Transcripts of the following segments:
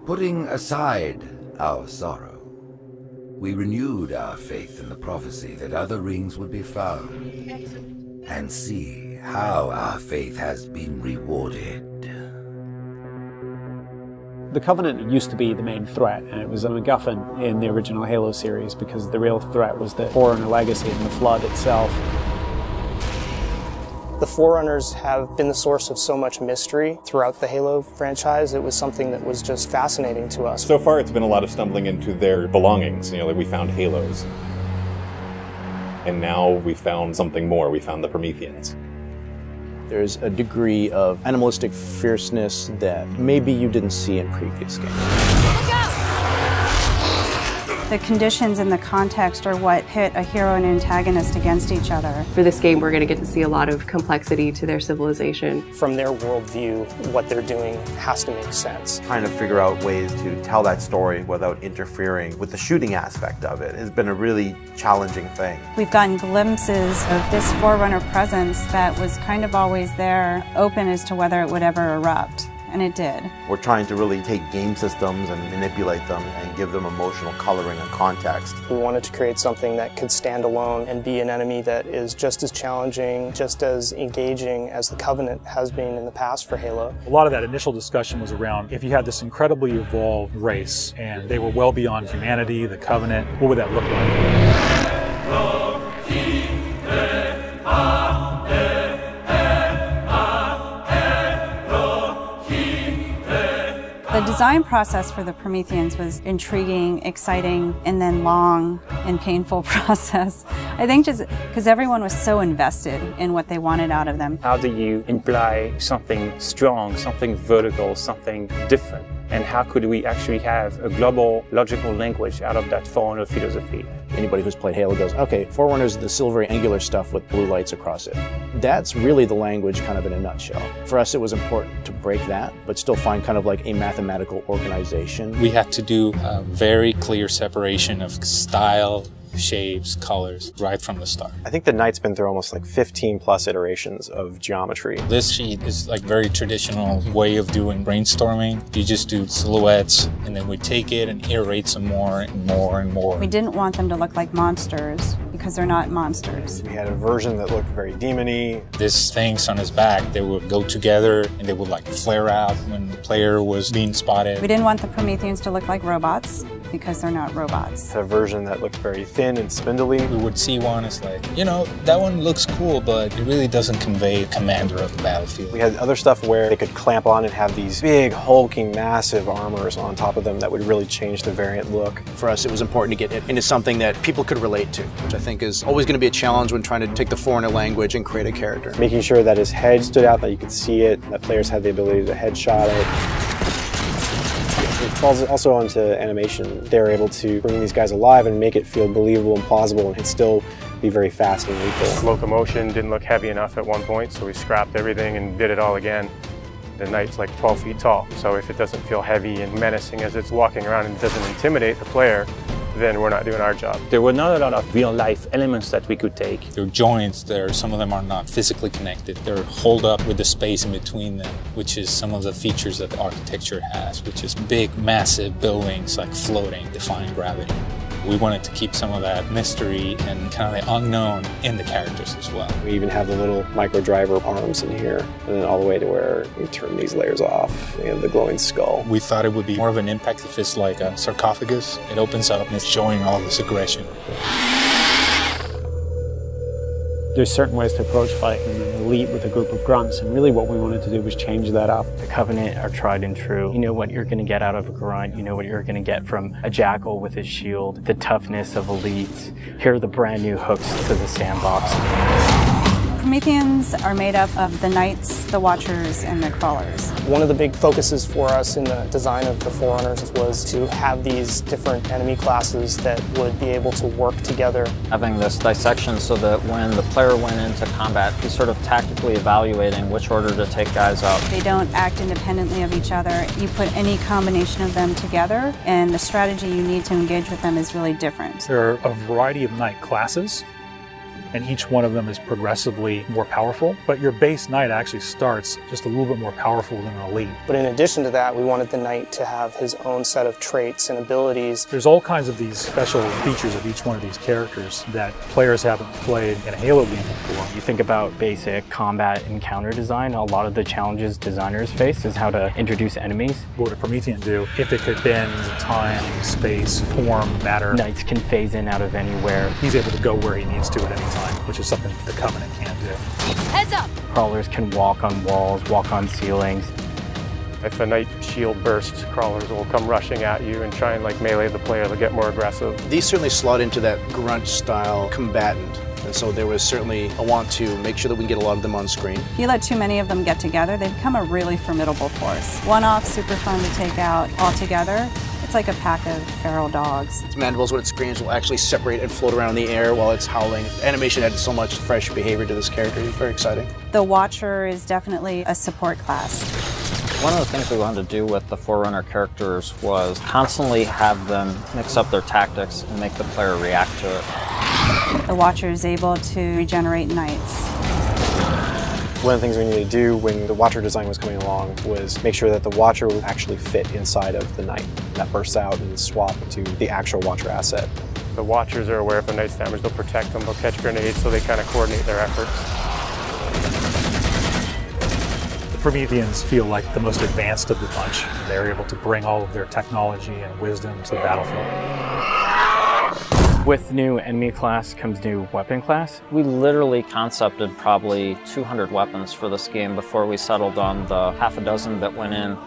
Putting aside our sorrow, we renewed our faith in the prophecy that other rings would be found, and see how our faith has been rewarded. The Covenant used to be the main threat, and it was a MacGuffin in the original Halo series because the real threat was the Forerunner legacy and the Flood itself. The Forerunners have been the source of so much mystery throughout the Halo franchise. It was something that was just fascinating to us. So far it's been a lot of stumbling into their belongings. You know, like we found Halos. And now we found something more. We found the Prometheans. There's a degree of animalistic fierceness that maybe you didn't see in previous games. The conditions and the context are what pit a hero and antagonist against each other. For this game, we're going to get to see a lot of complexity to their civilization. From their worldview, what they're doing has to make sense. Trying to figure out ways to tell that story without interfering with the shooting aspect of it has been a really challenging thing. We've gotten glimpses of this Forerunner presence that was kind of always there, open as to whether it would ever erupt. And it did. We're trying to really take game systems and manipulate them and give them emotional coloring and context. We wanted to create something that could stand alone and be an enemy that is just as challenging, just as engaging as the Covenant has been in the past for Halo. A lot of that initial discussion was around if you had this incredibly evolved race and they were well beyond humanity, the Covenant, what would that look like? The design process for the Prometheans was intriguing, exciting, and then long and painful process. I think just because everyone was so invested in what they wanted out of them. How do you imply something strong, something vertical, something different? And how could we actually have a global logical language out of that Forerunner philosophy? Anybody who's played Halo goes, okay, Forerunners is the silvery angular stuff with blue lights across it. That's really the language kind of in a nutshell. For us it was important to break that, but still find kind of like a mathematical organization. We had to do a very clear separation of style, shapes, colors, right from the start. I think the Knight's been through almost like 15 plus iterations of geometry. This sheet is like very traditional way of doing brainstorming. You just do silhouettes and then we take it and iterate some more and more and more. We didn't want them to look like monsters because they're not monsters. We had a version that looked very demon-y. These things on his back, they would go together and they would like flare out when the player was being spotted. We didn't want the Prometheans to look like robots because they're not robots. A version that looked very thin and spindly. We would see one, it's like, you know, that one looks cool, but it really doesn't convey commander of the battlefield. We had other stuff where they could clamp on and have these big, hulking, massive armors on top of them that would really change the variant look. For us, it was important to get it into something that people could relate to, which I think is always going to be a challenge when trying to take the Forerunner language and create a character. Making sure that his head stood out, that you could see it, that players had the ability to headshot it. It falls also onto animation. They're able to bring these guys alive and make it feel believable and plausible and still be very fast and lethal. Locomotion didn't look heavy enough at one point, so we scrapped everything and did it all again. The Knight's like 12 feet tall, so if it doesn't feel heavy and menacing as it's walking around and doesn't intimidate the player, then we're not doing our job. There were not a lot of real-life elements that we could take. There are joints there, some of them are not physically connected. They're holed up with the space in between them, which is some of the features that the architecture has, which is big, massive buildings like floating, defying gravity. We wanted to keep some of that mystery and kind of the unknown in the characters as well. We even have the little micro driver arms in here, and then all the way to where we turn these layers off. We have the glowing skull. We thought it would be more of an impact if it's like a sarcophagus. It opens up and it's showing all this aggression. There's certain ways to approach fighting an elite with a group of grunts, and really what we wanted to do was change that up. The Covenant are tried and true. You know what you're going to get out of a grunt, you know what you're going to get from a jackal with his shield, the toughness of elites. Here are the brand new hooks to the sandbox. Prometheans are made up of the Knights, the Watchers, and the Crawlers. One of the big focuses for us in the design of the Forerunners was to have these different enemy classes that would be able to work together. Having this dissection so that when the player went into combat, he's sort of tactically evaluating which order to take guys out. They don't act independently of each other. You put any combination of them together, and the strategy you need to engage with them is really different. There are a variety of Knight classes. and each one of them is progressively more powerful. But your base knight actually starts just a little bit more powerful than an elite. But in addition to that, we wanted the knight to have his own set of traits and abilities. There's all kinds of these special features of each one of these characters that players haven't played in a Halo game before. You think about basic combat and counter design, a lot of the challenges designers face is how to introduce enemies. What would a Promethean do if it could bend time, space, form, matter? Knights can phase in out of anywhere. He's able to go where he needs to at any time, which is something the Covenant can't do. Heads up! Crawlers can walk on walls, walk on ceilings. If a knight shield bursts, crawlers will come rushing at you and try and like melee the player to get more aggressive. These certainly slot into that grunt style combatant. And so there was certainly a want to make sure that we can get a lot of them on screen. If you let too many of them get together, they become a really formidable force. One-off, super fun to take out. All together, it's like a pack of feral dogs. Its mandibles, when it screams, will actually separate and float around in the air while it's howling. Animation added so much fresh behavior to this character. It's very exciting. The Watcher is definitely a support class. One of the things we wanted to do with the Forerunner characters was constantly have them mix up their tactics and make the player react to it. The Watcher is able to regenerate knights. One of the things we needed to do when the Watcher design was coming along was make sure that the Watcher would actually fit inside of the Knight. That bursts out and swap to the actual Watcher asset. The Watchers are aware if a knight's damaged, they'll protect them, they'll catch grenades, so they kind of coordinate their efforts. The Prometheans feel like the most advanced of the bunch. They're able to bring all of their technology and wisdom to the battlefield. With new enemy class comes new weapon class. We literally concepted probably 200 weapons for this game before we settled on the half a dozen that went in.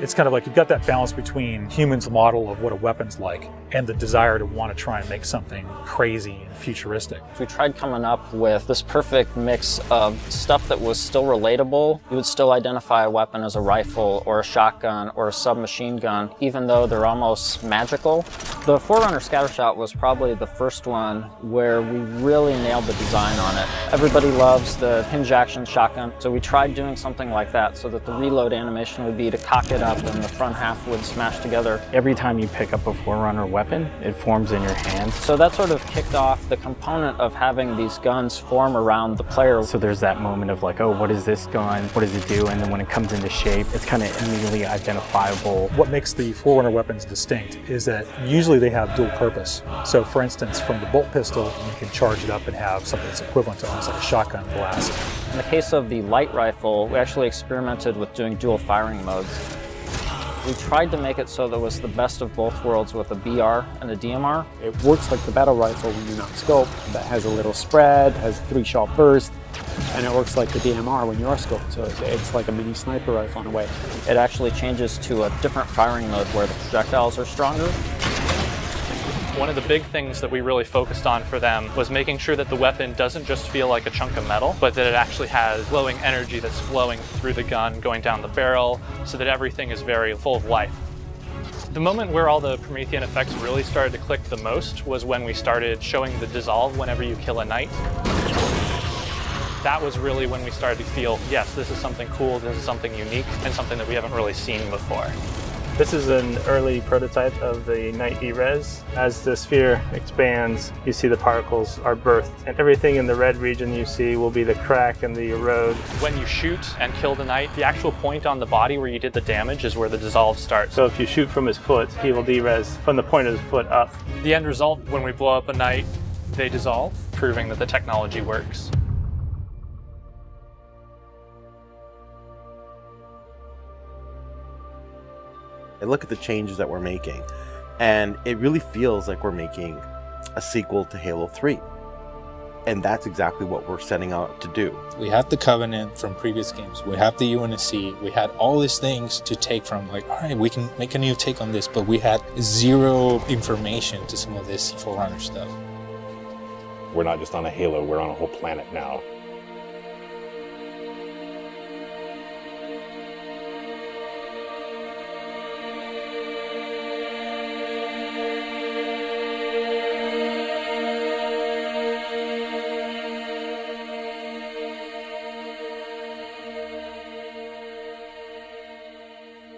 It's kind of like you've got that balance between humans' model of what a weapon's like and the desire to want to try and make something crazy and futuristic. We tried coming up with this perfect mix of stuff that was still relatable. You would still identify a weapon as a rifle or a shotgun or a submachine gun, even though they're almost magical. The Forerunner Scattershot was probably the first one where we really nailed the design on it. Everybody loves the hinge action shotgun, so we tried doing something like that so that the reload animation would be to cock it up and the front half would smash together. Every time you pick up a Forerunner weapon, it forms in your hand. So that sort of kicked off the component of having these guns form around the player. So there's that moment of like, oh, what is this gun? What does it do? And then when it comes into shape, it's kind of immediately identifiable. What makes the Forerunner weapons distinct is that usually they have dual purpose. So for instance, from the bolt pistol, you can charge it up and have something that's equivalent to almost like a shotgun blast. In the case of the light rifle, we actually experimented with doing dual firing modes. We tried to make it so there was the best of both worlds with a BR and a DMR. It works like the battle rifle when you're not scoped. That has a little spread, has 3-shot burst, and it works like the DMR when you are scoped. So it's like a mini sniper rifle in a way. It actually changes to a different firing mode where the projectiles are stronger. One of the big things that we really focused on for them was making sure that the weapon doesn't just feel like a chunk of metal, but that it actually has glowing energy that's flowing through the gun, going down the barrel, so that everything is very full of life. The moment where all the Promethean effects really started to click the most was when we started showing the dissolve whenever you kill a knight. That was really when we started to feel, yes, this is something cool, this is something unique, and something that we haven't really seen before. This is an early prototype of the Knight E-Res. As the sphere expands, you see the particles are birthed, and everything in the red region you see will be the crack and the erode. When you shoot and kill the knight, the actual point on the body where you did the damage is where the dissolve starts. So if you shoot from his foot, he will de-res from the point of his foot up. The end result, when we blow up a knight, they dissolve, proving that the technology works. I look at the changes that we're making, and it really feels like we're making a sequel to Halo 3. And that's exactly what we're setting out to do. We have the Covenant from previous games. We have the UNSC. We had all these things to take from, like, all right, we can make a new take on this, but we had zero information to some of this Forerunner stuff. We're not just on a Halo, we're on a whole planet now.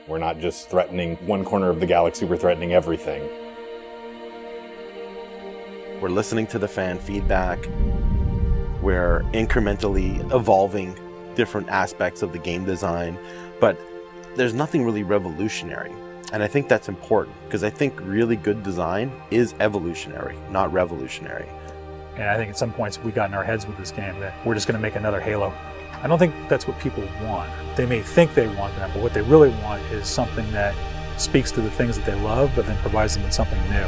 We're not just threatening one corner of the galaxy, we're threatening everything. We're listening to the fan feedback. We're incrementally evolving different aspects of the game design, but there's nothing really revolutionary. And I think that's important, because I think really good design is evolutionary, not revolutionary. And I think at some points we got in our heads with this game that we're just going to make another Halo. I don't think that's what people want. They may think they want that, but what they really want is something that speaks to the things that they love, but then provides them with something new.